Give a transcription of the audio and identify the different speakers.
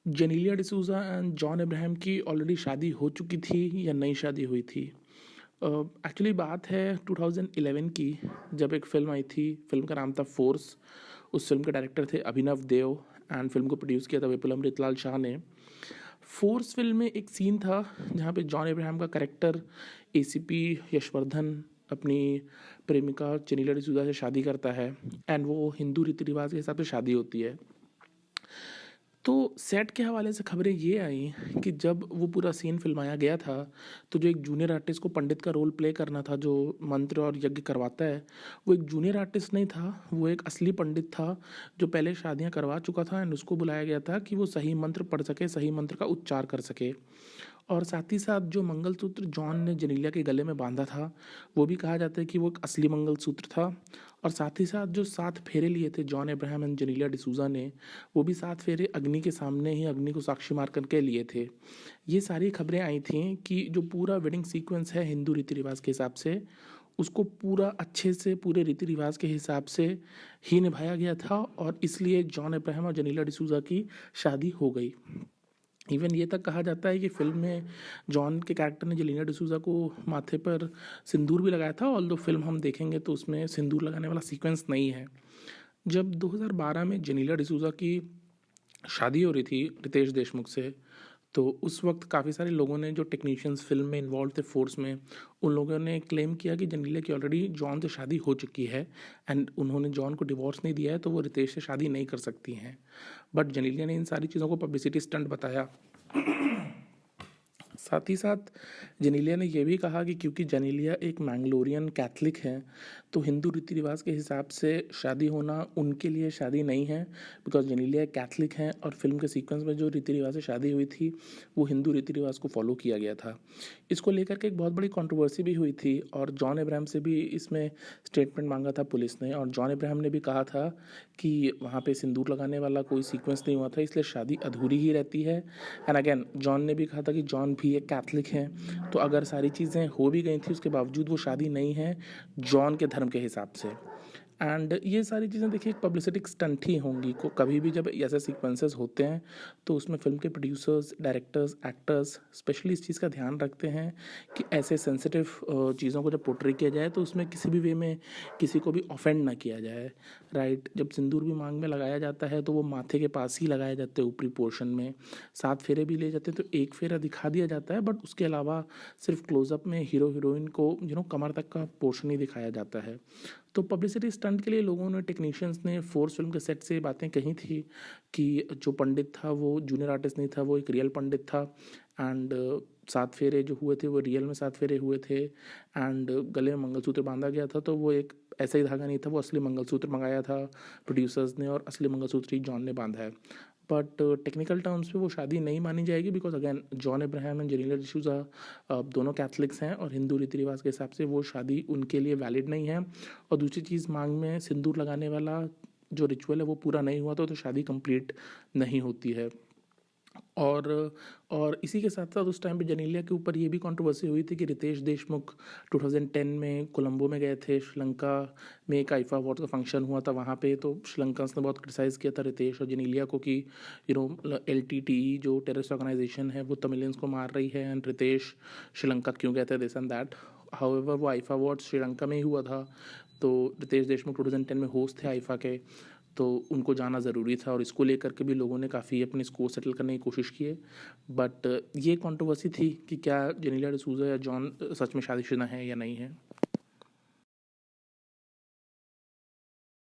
Speaker 1: Genelia D'Souza and John Abraham की already शादी हो चुकी थी या नई शादी हुई थी? एक्चुअली बात है 2011 की, जब एक फ़िल्म आई थी। फ़िल्म का नाम था फ़ोर्स। उस फ़िल्म के डायरेक्टर थे अभिनव देव एंड फ़िल्म को प्रोड्यूस किया था विपुल अमृतलाल शाह ने। फ़ोर्स फ़िल्म में एक सीन था जहाँ पे जॉन अब्राहम का कैरेक्टर एसीपी यशवर्धन अपनी प्रेमिका जेनेलिया डिसूज़ा से शादी करता है एंड वो हिंदू रीति रिवाज के हिसाब से शादी होती है। तो सेट के हवाले से खबरें ये आई कि जब वो पूरा सीन फिल्माया गया था, तो जो एक जूनियर आर्टिस्ट को पंडित का रोल प्ले करना था, जो मंत्र और यज्ञ करवाता है, वो एक जूनियर आर्टिस्ट नहीं था, वो एक असली पंडित था, जो पहले शादियां करवा चुका था एंड उसको बुलाया गया था कि वो सही मंत्र पढ़ सके, सही मंत्र का उच्चार कर सके। और साथ ही साथ जो मंगलसूत्र जॉन ने जेनेलिया के गले में बांधा था, वो भी कहा जाता है कि वो एक असली मंगलसूत्र था। और साथ ही साथ जो 7 फेरे लिए थे John Abraham and Genelia D'Souza ने, वो भी 7 फेरे अग्नि के सामने ही अग्नि को साक्षी मार करके लिए थे। ये सारी खबरें आई थी कि जो पूरा वेडिंग सीक्वेंस है हिंदू रीति रिवाज के हिसाब से, उसको पूरा अच्छे से पूरे रीति रिवाज के हिसाब से ही निभाया गया था और इसलिए जॉन अब्राहम और जेनेलिया डिसूज़ा की शादी हो गई। इवन ये तक कहा जाता है कि फ़िल्म में जॉन के कैरेक्टर ने जेलिना डिसूज़ा को माथे पर सिंदूर भी लगाया था, ऑल्दो फ़िल्म हम देखेंगे तो उसमें सिंदूर लगाने वाला सीक्वेंस नहीं है। जब 2012 में जेनेलिया डिसूज़ा की शादी हो रही थी रितेश देशमुख से, तो उस वक्त काफ़ी सारे लोगों ने, जो टेक्नीशियंस फ़िल्म में इन्वॉल्व थे फ़ोर्स में, उन लोगों ने क्लेम किया कि जेनेलिया की ऑलरेडी जॉन से शादी हो चुकी है एंड उन्होंने जॉन को डिवोर्स नहीं दिया है, तो वो रितेश से शादी नहीं कर सकती हैं। बट जेनेलिया ने इन सारी चीज़ों को पब्लिसिटी स्टंट बताया। साथ ही साथ जेनेलिया ने यह भी कहा कि क्योंकि जेनेलिया एक मैंगलोरियन कैथलिक हैं, तो हिंदू रीति रिवाज के हिसाब से शादी होना उनके लिए शादी नहीं है, बिकॉज जेनेलिया एक कैथलिक हैं और फिल्म के सीक्वेंस में जो रीति रिवाज से शादी हुई थी वो हिंदू रीति रिवाज को फॉलो किया गया था। इसको लेकर के एक बहुत बड़ी कंट्रोवर्सी भी हुई थी और जॉन अब्राहम से भी इसमें स्टेटमेंट मांगा था पुलिस ने, और जॉन अब्राहम ने भी कहा था कि वहाँ पे सिंदूर लगाने वाला कोई सीक्वेंस नहीं हुआ था, इसलिए शादी अधूरी ही रहती है। एंड अगेन जॉन ने भी कहा था कि जॉन भी एक कैथलिक हैं, तो अगर सारी चीज़ें हो भी गई थी उसके बावजूद वो शादी नहीं है जॉन के धर्म के हिसाब से। एंड ये सारी चीज़ें देखिए एक पब्लिसिटिक स्टंट ही होंगी। को कभी भी जब ऐसे सीक्वेंसेस होते हैं तो उसमें फिल्म के प्रोड्यूसर्स, डायरेक्टर्स, एक्टर्स स्पेशली इस चीज़ का ध्यान रखते हैं कि ऐसे सेंसिटिव चीज़ों को जब पोर्ट्रे किया जाए तो उसमें किसी भी वे में किसी को भी ऑफेंड ना किया जाए, राइट। जब सिंदूर भी मांग में लगाया जाता है तो वो माथे के पास ही लगाया जाता है, ऊपरी पोर्शन में। 7 फेरे भी ले जाते हैं तो एक फेरा दिखा दिया जाता है, बट उसके अलावा सिर्फ क्लोजअप में हीरो हीरोइन को कमर तक का पोर्शन ही दिखाया जाता है। तो पब्लिसिटी स्टंट के लिए लोगों ने, टेक्नीशियंस ने फोर्स फिल्म के सेट से बातें कही थी कि जो पंडित था वो जूनियर आर्टिस्ट नहीं था, वो एक रियल पंडित था। एंड 7 फेरे जो हुए थे वो रियल में 7 फेरे हुए थे एंड गले में मंगलसूत्र बांधा गया था, तो वो एक ऐसा ही धागा नहीं था, वो असली मंगलसूत्र मंगाया था प्रोड्यूसर्स ने और असली मंगलसूत्र ही जॉन ने बांधा है। बट टेक्निकल टर्म्स पे वो शादी नहीं मानी जाएगी, because again John Abraham and Genelia D'Souza दोनों कैथलिक्स हैं और हिंदू रीति रिवाज के हिसाब से वो शादी उनके लिए वैलिड नहीं है। और दूसरी चीज़, मांग में सिंदूर लगाने वाला जो रिचुअल है वो पूरा नहीं हुआ तो शादी कंप्लीट नहीं होती है। और और इसी के साथ साथ उस टाइम पे जेनेलिया के ऊपर ये भी कंट्रोवर्सी हुई थी कि रितेश देशमुख 2010 में कोलंबो में गए थे, श्रीलंका में एक आईफा अवार्ड का फंक्शन हुआ था वहाँ पे, तो श्रीलंकन्स ने बहुत क्रिटिसाइज़ किया था रितेश और जेनेलिया को कि LTTE जो टेररिस्ट ऑर्गेनाइजेशन है वो तमिलियंस को मार रही है एंड रितेश श्रीलंका क्यों गए थे, दिस एंड दैट। हाउएवर वो आईफा अवार्ड श्रीलंका में ही हुआ था, तो रितेश देशमुख 2010 में होस्ट थे आईफा के, तो उनको जाना ज़रूरी था और इसको लेकर के भी लोगों ने काफ़ी अपने स्कोर सेटल करने की कोशिश की है। बट ये कंट्रोवर्सी थी कि क्या जेनेलिया डिसूज़ा या जॉन सच में शादीशुदा है या नहीं है।